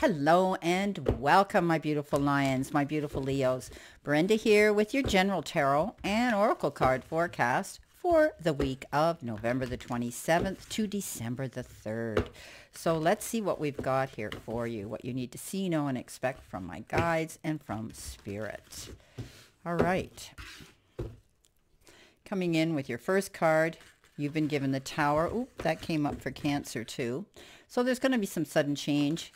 Hello and welcome, my beautiful lions, my beautiful Leos. Brenda here with your general tarot and oracle card forecast for the week of November the 27th to December the 3rd. So let's see what we've got here for you, what you need to see, know, and expect from my guides and from Spirit. All right. Coming in with your first card, you've been given the Tower. Oop, that came up for Cancer too. So there's going to be some sudden change.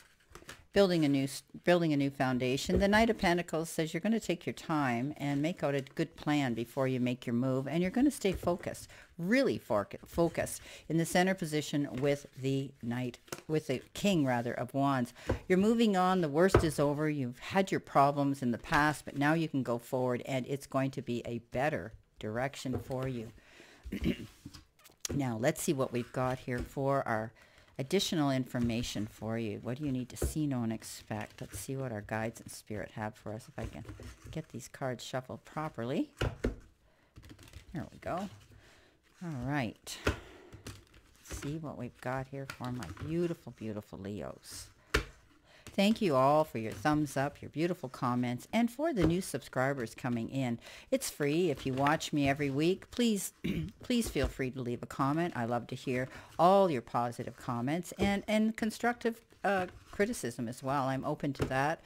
Building a new foundation. The Knight of Pentacles says you're going to take your time and make out a good plan before you make your move, and you're going to stay focused, really focused in the center position with the King rather of Wands. You're moving on. The worst is over. You've had your problems in the past, but now you can go forward, and it's going to be a better direction for you. Now let's see what we've got here for our additional information for you. What do you need to see, know, and expect? Let's see what our guides and Spirit have for us. If I can get these cards shuffled properly. There we go. All right. Let's see what we've got here for my beautiful, beautiful Leos. Thank you all for your thumbs up, your beautiful comments, and for the new subscribers coming in. It's free. If you watch me every week, please feel free to leave a comment. I love to hear all your positive comments and constructive criticism as well. I'm open to that,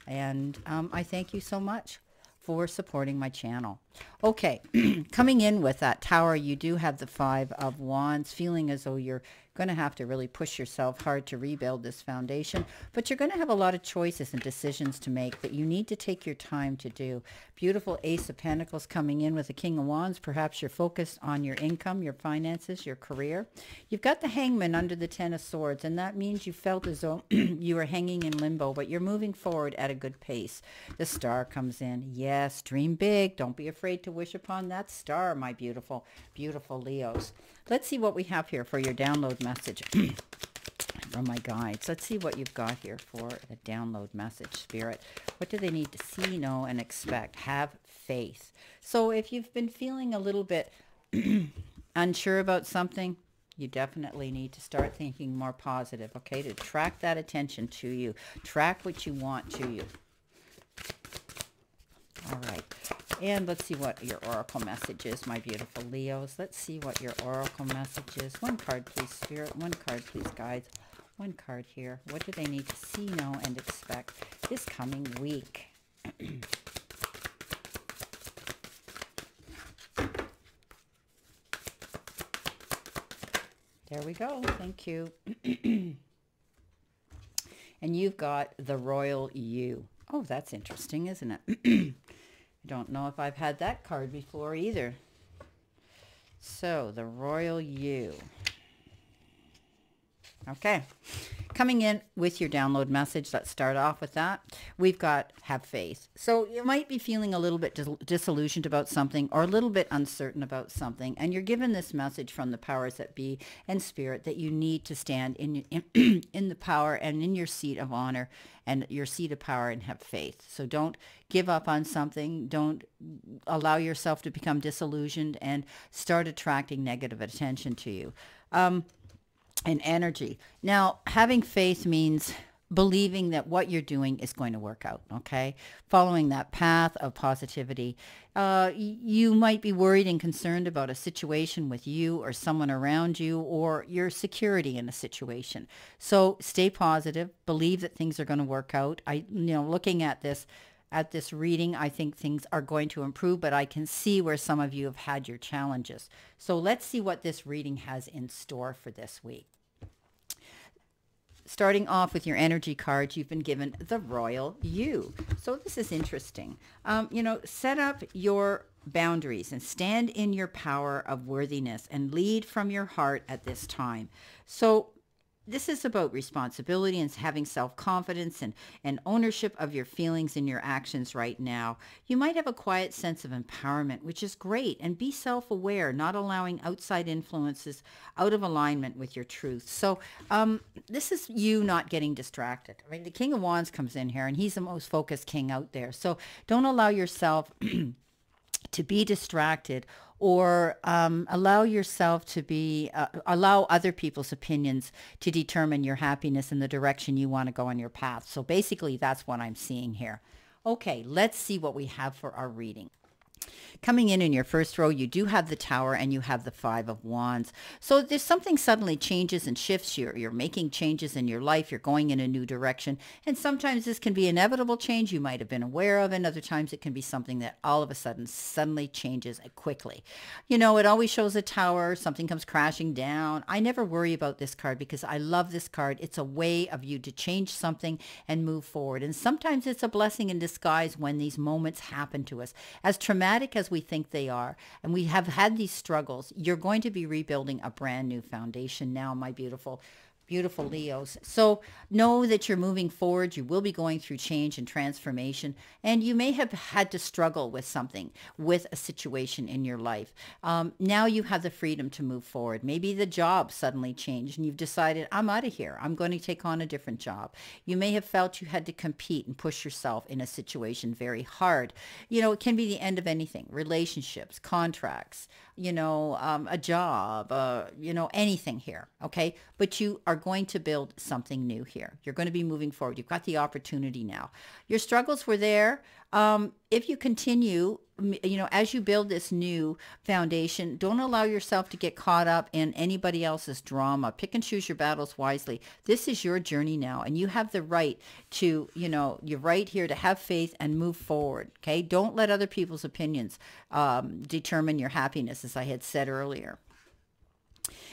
and I thank you so much for supporting my channel. Okay, coming in with that Tower, you do have the Five of Wands, feeling as though you're going to have to really push yourself hard to rebuild this foundation, but you're going to have a lot of choices and decisions to make that you need to take your time to do. Beautiful Ace of Pentacles coming in with the King of Wands. Perhaps you're focused on your income, your finances, your career. You've got the Hangman under the Ten of Swords, and that means you felt as though you were hanging in limbo, but you're moving forward at a good pace. The Star comes in. Yes, dream big. Don't be afraid to wish upon that star, my beautiful, beautiful Leos. Let's see what we have here for your download message from my guides. Let's see what you've got here for the download message, Spirit. What do they need to see, know, and expect? Have faith. So if you've been feeling a little bit unsure about something, you definitely need to start thinking more positive, okay? To track that attention to you. Track what you want to you. All right. And let's see what your oracle message is, my beautiful Leos. Let's see what your oracle message is. One card, please, Spirit. One card, please, guides. One card here. What do they need to see, know, and expect this coming week? There we go. Thank you. And you've got the Royal You. Oh, that's interesting, isn't it? I don't know if I've had that card before either. So, the Royal You. Okay. Coming in with your download message, let's start off with that. We've got have faith. So you might be feeling a little bit disillusioned about something or a little bit uncertain about something. And you're given this message from the powers that be and Spirit that you need to stand in the power and in your seat of honor and your seat of power and have faith. So don't give up on something. Don't allow yourself to become disillusioned and start attracting negative attention to you. And energy. Now, having faith means believing that what you're doing is going to work out, okay? Following that path of positivity. You might be worried and concerned about a situation with you or someone around you or your security in a situation. So stay positive. Believe that things are going to work out. Looking at this reading, I think things are going to improve, but I can see where some of you have had your challenges. So let's see what this reading has in store for this week. Starting off with your energy cards, you've been given the Royal You. So this is interesting. Set up your boundaries and stand in your power of worthiness and lead from your heart at this time. So this is about responsibility and having self-confidence and ownership of your feelings and your actions right now. You might have a quiet sense of empowerment, which is great, and be self-aware, not allowing outside influences out of alignment with your truth. So this is you not getting distracted. I mean, the King of Wands comes in here, and he's the most focused king out there. So don't allow yourself to be distracted, or allow yourself to be, allow other people's opinions to determine your happiness in the direction you want to go on your path. So basically, that's what I'm seeing here. Okay, let's see what we have for our reading. Coming in your first row, you do have the Tower and you have the Five of Wands. So there's something suddenly changes and shifts. You're making changes in your life. You're going in a new direction. And sometimes this can be inevitable change you might have been aware of. And other times it can be something that all of a sudden suddenly changes quickly. You know, it always shows a tower. Something comes crashing down. I never worry about this card because I love this card. It's a way of you to change something and move forward. And sometimes it's a blessing in disguise when these moments happen to us. As traumatic as we think they are, and we have had these struggles, you're going to be rebuilding a brand new foundation now, my beautiful Leos. So know that you're moving forward. You will be going through change and transformation, and you may have had to struggle with something, with a situation in your life. Now you have the freedom to move forward. Maybe the job suddenly changed and you've decided, I'm out of here. I'm going to take on a different job. You may have felt you had to compete and push yourself in a situation very hard. You know, it can be the end of anything, relationships, contracts, you know, a job, you know, anything here. Okay. But you are going to build something new here. You're going to be moving forward. You've got the opportunity now. Your struggles were there. If you continue, you know, as you build this new foundation, don't allow yourself to get caught up in anybody else's drama. Pick and choose your battles wisely. This is your journey now, and you have the right to, you know, you're right here to have faith and move forward. Okay. Don't let other people's opinions determine your happiness, as I had said earlier.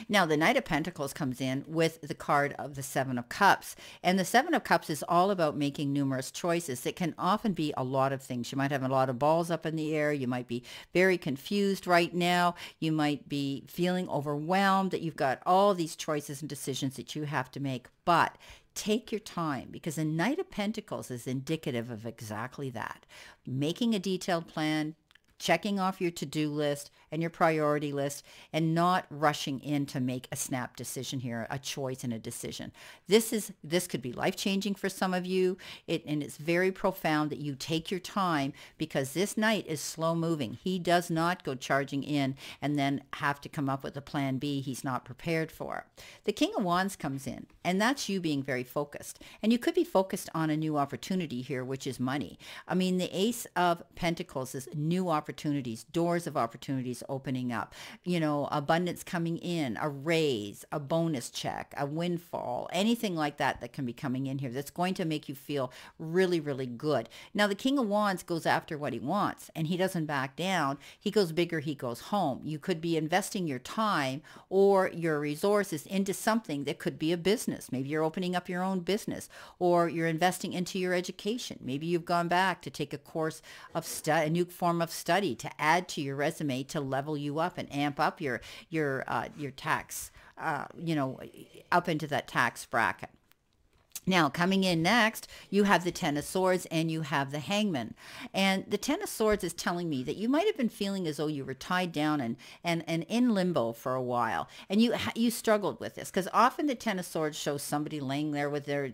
Now, the Knight of Pentacles comes in with the card of the Seven of Cups. And the Seven of Cups is all about making numerous choices. It can often be a lot of things. You might have a lot of balls up in the air. You might be very confused right now. You might be feeling overwhelmed that you've got all these choices and decisions that you have to make. But take your time, because the Knight of Pentacles is indicative of exactly that. Making a detailed plan, checking off your to-do list and your priority list, and not rushing in to make a snap decision here, a choice and a decision. This could be life-changing for some of you, and it's very profound that you take your time, because this Knight is slow-moving. He does not go charging in and then have to come up with a plan B he's not prepared for. The King of Wands comes in, and that's you being very focused. And you could be focused on a new opportunity here, which is money. I mean, the Ace of Pentacles is new opportunities, doors of opportunities opening up, you know, abundance coming in, a raise, a bonus check, a windfall, anything like that that can be coming in here that's going to make you feel really, really good. Now, the King of Wands goes after what he wants, and he doesn't back down. He goes bigger, he goes home. You could be investing your time or your resources into something that could be a business. Maybe you're opening up your own business, or you're investing into your education. Maybe you've gone back to take a course of a new form of study to add to your resume to level you up and amp up your tax, you know, up into that tax bracket. Now, coming in next, you have the Ten of Swords and you have the Hangman. And the Ten of Swords is telling me that you might have been feeling as though you were tied down and in limbo for a while. And you struggled with this, because often the Ten of Swords shows somebody laying there with their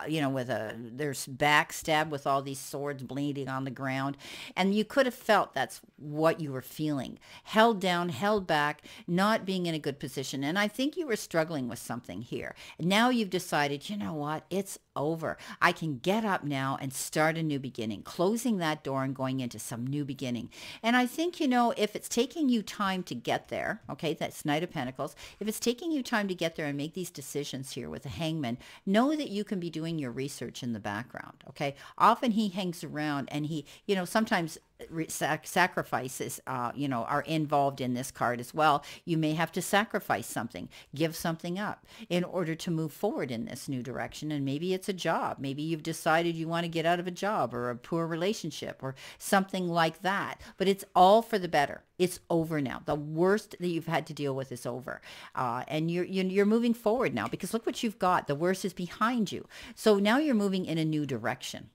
you know, with their back stabbed with all these swords bleeding on the ground. And you could have felt that's what you were feeling. Held down, held back, not being in a good position. And I think you were struggling with something here. Now you've decided, you know what, it's over. I can get up now and start a new beginning, closing that door and going into some new beginning. And I think, you know, if it's taking you time to get there, okay, that's Knight of Pentacles. If it's taking you time to get there and make these decisions here with the Hangman, know that you can be doing your research in the background, okay? Often he hangs around and he, you know, sometimes sacrifices, you know, are involved in this card as well. You may have to sacrifice something, give something up in order to move forward in this new direction. And maybe it's a job. Maybe you've decided you want to get out of a job or a poor relationship or something like that. But it's all for the better. It's over now. The worst that you've had to deal with is over. And you're moving forward now, because look what you've got. The worst is behind you. So now you're moving in a new direction.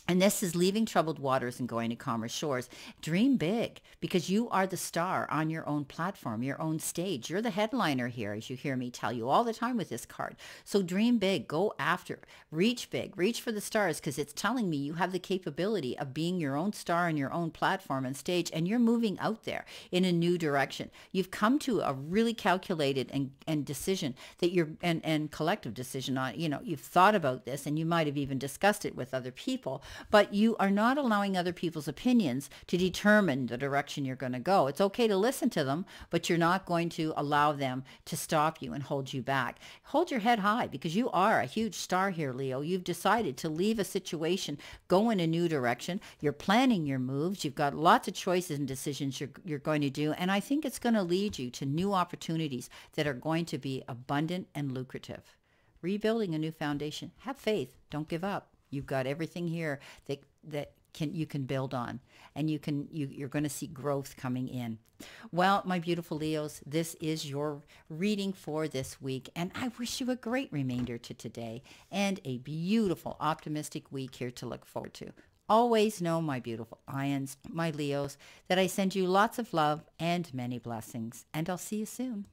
And this is leaving troubled waters and going to calmer shores. Dream big, because you are the star on your own platform, your own stage. You're the headliner here, as you hear me tell you all the time with this card. So dream big, go after, reach big, reach for the stars, because it's telling me you have the capability of being your own star on your own platform and stage, and you're moving out there in a new direction. You've come to a really calculated and decision that and collective decision on, you've thought about this, and you might have even discussed it with other people, but you are not allowing other people's opinions to determine the direction you're going to go. It's okay to listen to them, but you're not going to allow them to stop you and hold you back. Hold your head high, because you are a huge star here, Leo. You've decided to leave a situation, go in a new direction. You're planning your moves. You've got lots of choices and decisions you're going to do, and I think it's going to lead you to new opportunities that are going to be abundant and lucrative. Rebuilding a new foundation. Have faith. Don't give up. You've got everything here that you can build on, and you're going to see growth coming in. Well, my beautiful Leos, this is your reading for this week, and I wish you a great remainder to today and a beautiful, optimistic week here to look forward to. Always know, my beautiful Lions, my Leos, that I send you lots of love and many blessings, and I'll see you soon.